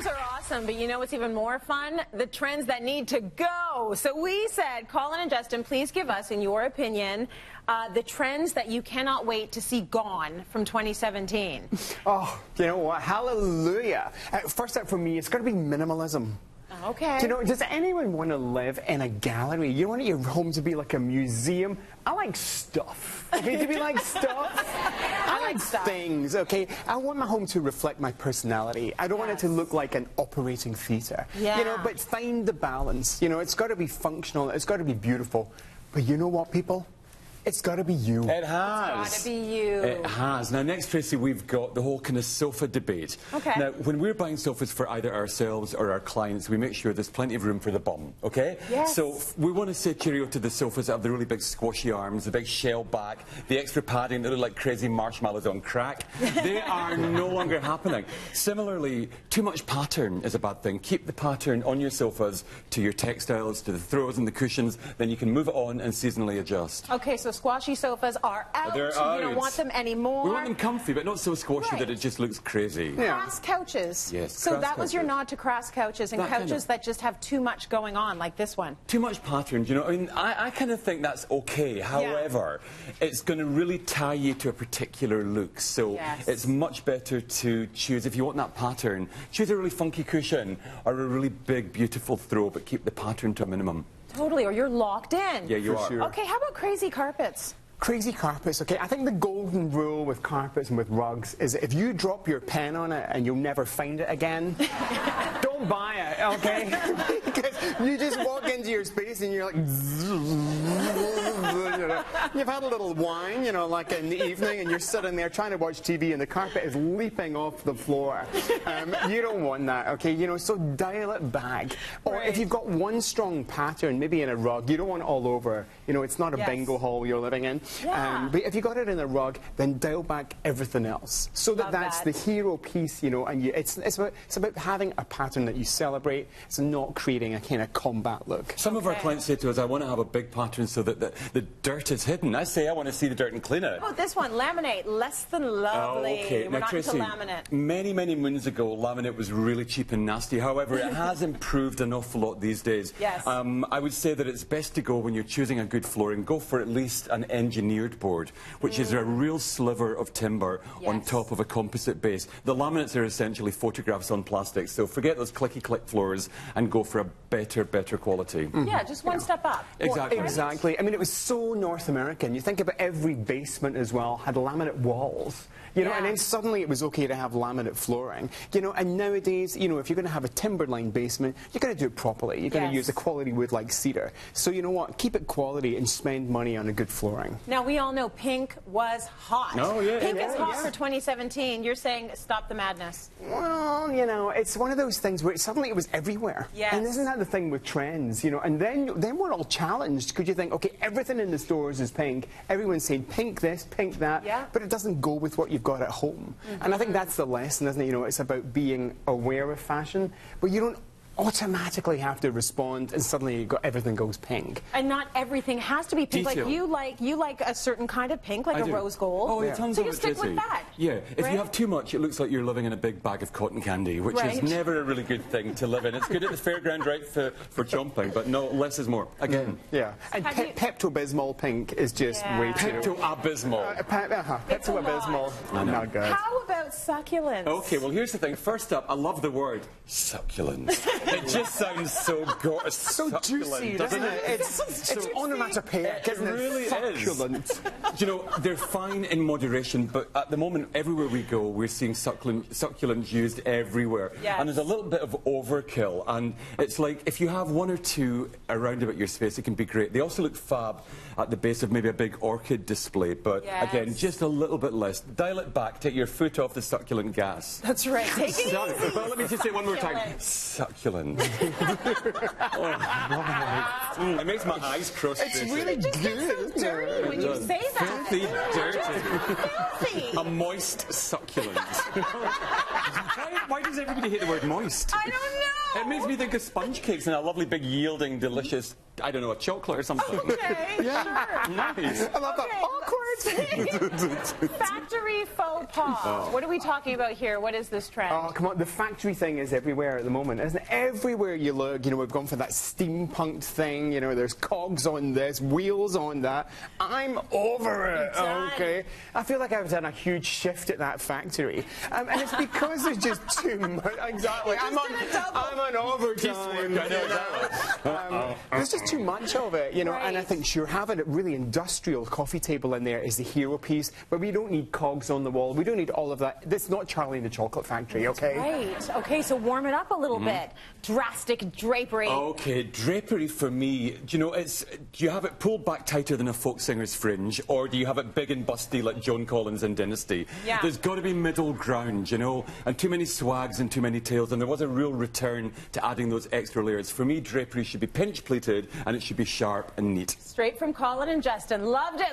trends are awesome, but you know what's even more fun? The trends that need to go. So we said, Colin and Justin, please give us, in your opinion, the trends that you cannot wait to see gone from 2017. Oh, you know what? Hallelujah. First up for me, it's got to be minimalism. Okay. Do you know, does anyone want to live in a gallery? You want your home to be like a museum? I like stuff. Okay, do you like stuff? I like things, okay? I want my home to reflect my personality. I don't want it to look like an operating theatre. Yeah. You know, but find the balance. You know, it's got to be functional. It's got to be beautiful. But you know what, people? It's got to be you. It has. It's got to be you. It has. Now, next, Tracy, we've got the whole kind of sofa debate. Okay. Now, when we're buying sofas for either ourselves or our clients, we make sure there's plenty of room for the bum, okay? Yes. So we want to say cheerio to the sofas that have the really big squashy arms, the big shell back, the extra padding that look like crazy marshmallows on crack. They are no longer happening. Similarly, too much pattern is a bad thing. Keep the pattern on your sofas to your textiles, to the throws and the cushions, then you can move it on and seasonally adjust. Okay, so squashy sofas are out. They're out. We don't want them anymore. We want them comfy, but not so squashy Right. that it just looks crazy. Crass couches. Yes, So crass that was your couches. nod to crass couches and That kind couches of- that just have too much going on, like this one. Too much pattern, you know. I mean, I kind of think that's okay. However, it's going to really tie you to a particular look. So Yes. it's much better to choose, if you want that pattern, choose a really funky cushion or a really big, beautiful throw, but keep the pattern to a minimum. Totally, or you're locked in. Yeah, you For are. sure. Okay, how about crazy carpets? Crazy carpets, okay? I think the golden rule with carpets and with rugs is that if you drop your pen on it and you'll never find it again, don't buy it, okay? Because you just walk into your space and you're like, you know, you've had a little wine, you know, like in the evening, and you're sitting there trying to watch TV and the carpet is leaping off the floor. You don't want that, okay? You know, so dial it back. Or if you've got one strong pattern, maybe in a rug, you don't want it all over. You know, it's not a bingo hall you're living in. Yeah. But if you got it in a rug, then dial back everything else, so that that's the hero piece, you know. And it's about having a pattern that you celebrate. It's not creating a kind of combat look. Some of our clients say to us, I want to have a big pattern so that the dirt is hidden. I say, I want to see the dirt and clean it. Oh, this one, laminate, less than lovely. Okay. We're Now, not Tracy, into laminate. many moons ago, laminate was really cheap and nasty. However, it has improved an awful lot these days. Yes. I would say that it's best to go, when you're choosing a good flooring, go for at least an engineered board, which is a real sliver of timber on top of a composite base. The laminates are essentially photographs on plastic, so forget those clicky-click floors and go for a better quality. Yeah, just one step up. Exactly. Exactly. I mean, it was so North American. You think about every basement as well had laminate walls. You know, and then suddenly it was okay to have laminate flooring. You know, and nowadays, you know, if you're going to have a timberline basement, you're going to do it properly. You're going to use a quality wood like cedar. So you know what? Keep it quality and spend money on a good flooring. Now, we all know pink was hot. Oh, yeah. Pink is hot for 2017. You're saying stop the madness. Well, you know, it's one of those things where suddenly it was everywhere. Yes. And isn't that the thing with trends, you know? And then we're all challenged. Could you think, okay, everything in the stores is pink. Everyone's saying pink this, pink that. Yeah. But it doesn't go with what you've got at home. And I think that's the lesson, isn't it? You know, it's about being aware of fashion, but you don't automatically have to respond and suddenly everything goes pink. And not everything has to be pink. Detail. Like you like a certain kind of pink, like I a do. rose gold. Oh, yeah. Tons so of you it, stick Tracy. with that. Yeah. If right? you have too much, it looks like you're living in a big bag of cotton candy, which is never a really good thing to live in. It's good at the fairground, right, for chomping, but no, less is more. Again. Yeah. And Pepto-Bismol pink is just way too... Pepto-Abysmal. Pepto-Abysmal. Not good. How about succulents? Okay, well, here's the thing. First up, I love the word succulents. It just sounds so gorgeous. So juicy, doesn't it? It's onomatopoeic, isn't it? It really Succulent. is. You know, they're fine in moderation, but at the moment, everywhere we go, we're seeing succulents used everywhere. Yes. And there's a little bit of overkill. And it's like, if you have one or two around about your space, it can be great. They also look fab at the base of maybe a big orchid display. But again, just a little bit less. Dial it back. Take your foot off the succulent gas. That's right. Take it easy. Well, let me just say it one more time. Succulent. It makes my eyes cross. It's really good. So dirty when you say that. Filthy, dirty. Filthy. A moist succulent. Why does everybody hate the word moist? I don't know. It makes me think of sponge cakes and a lovely big yielding delicious, I don't know, a chocolate or something. Okay, Yeah. sure. Nice. I love that. Awkward. Factory faux pas. What are we talking about here? What is this trend? Oh, come on. The factory thing is everywhere at the moment, isn't it? Everywhere you look, you know, we've gone for that steampunk thing. You know, there's cogs on this, wheels on that. I'm over it, okay? I feel like I've done a huge shift at that factory. And it's because there's just too much. Exactly. I'm on overtime. There's just too much of it, you know, and I think, sure, having a really industrial coffee table in there is the hero piece, but we don't need cogs on the wall. We don't need all of that. This is not Charlie and the Chocolate Factory, okay? Right. Okay, so warm it up a little bit. Drastic drapery. Okay, drapery for me, do you know, do you have it pulled back tighter than a folk singer's fringe, or do you have it big and busty like Joan Collins in Dynasty? Yeah. There's got to be middle ground, you know, and too many swags and too many tails, and there was a real return to adding those extra layers. For me, drapery should be pinch pleated and it should be sharp and neat. Straight from Colin and Justin. Loved it.